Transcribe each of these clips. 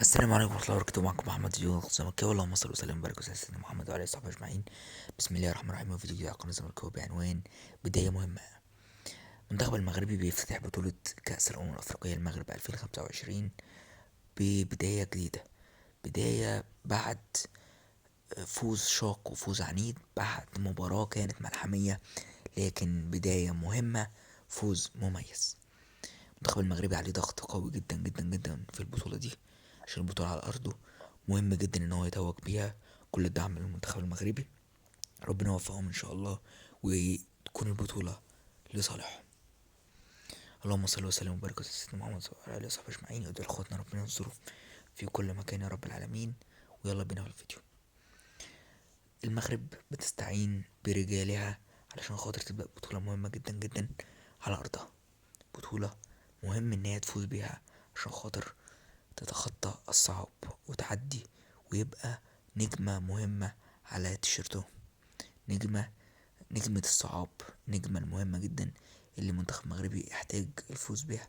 السلام عليكم ورحمة الله وبركاته. معكم محمد زياد زملكاوي. اللهم صل وسلم وبارك على سيدنا محمد وعلى آله وصحبه أجمعين. بسم الله الرحمن الرحيم. وفيديو جديد على قناة زملكاوي بعنوان بداية مهمة. المنتخب المغربي بيفتتح بطولة كأس الأمم الأفريقية المغرب 2025 ببداية جديدة. بداية بعد فوز شاق وفوز عنيد، بعد مباراة كانت ملحمية، لكن بداية مهمة، فوز مميز. المنتخب المغربي عليه ضغط قوي جدا جدا جدا في البطولة دي، عشان البطولة على أرضه مهم جدا ان هو يتوج بيها. كل الدعم للمنتخب المغربي، ربنا يوفقهم ان شاء الله وتكون البطولة لصالحهم. اللهم صل وسلم وبارك على سيدنا محمد وعلى اله وصحبه اجمعين. ادعو اخواتنا ربنا ينصرهم في كل مكان يا رب العالمين. ويلا بينا في الفيديو. المغرب بتستعين برجالها علشان خاطر تبدأ بطولة مهمة جدا جدا على أرضها. بطولة مهم إن هي تفوز بيها عشان خاطر تتخطى الصعب وتعدي ويبقى نجمة مهمة على تيشيرتهم. نجمة نجمة الصعاب، نجمة المهمة جدا اللي المنتخب المغربي يحتاج الفوز بيها،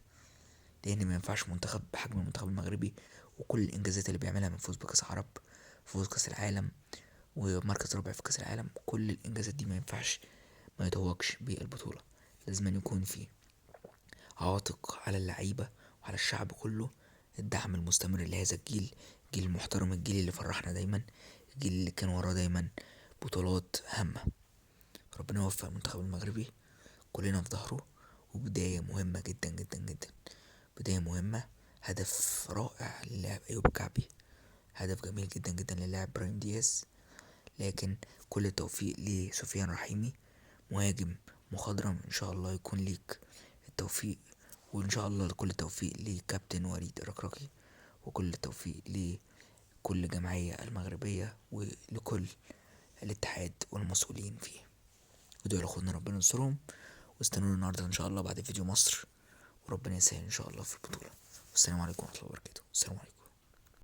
لأن ما ينفعش منتخب بحجم المنتخب المغربي وكل الإنجازات اللي بيعملها من فوز بكأس عرب، فوز كأس العالم، ومركز رابع في كأس العالم. كل الإنجازات دي ما ينفعش ما يتوجش بالبطولة. لازم أن يكون فيه عاتق على اللعيبة وعلى الشعب كله، الدعم المستمر لهذا الجيل، الجيل المحترم، الجيل اللي فرحنا دايما، الجيل اللي كان وراه دايما بطولات هامة. ربنا يوفق المنتخب المغربي، كلنا في ظهره. وبداية مهمة جدا جدا جدا، بداية مهمة. هدف رائع للاعب أيوب كعبي، هدف جميل جدا جدا للاعب برايم دياز. لكن كل التوفيق لسفيان رحيمي، مهاجم مخضرم. ان شاء الله يكون ليك التوفيق، وان شاء الله كل التوفيق لكابتن وليد الركراكي، وكل التوفيق لكل الجمعية المغربية ولكل الاتحاد والمسؤولين فيه. ودول اخونا ربنا ينصرهم. واستنونا النهارده ان شاء الله بعد فيديو مصر، وربنا يسهل ان شاء الله في البطولة. والسلام عليكم ورحمة الله وبركاته. السلام عليكم.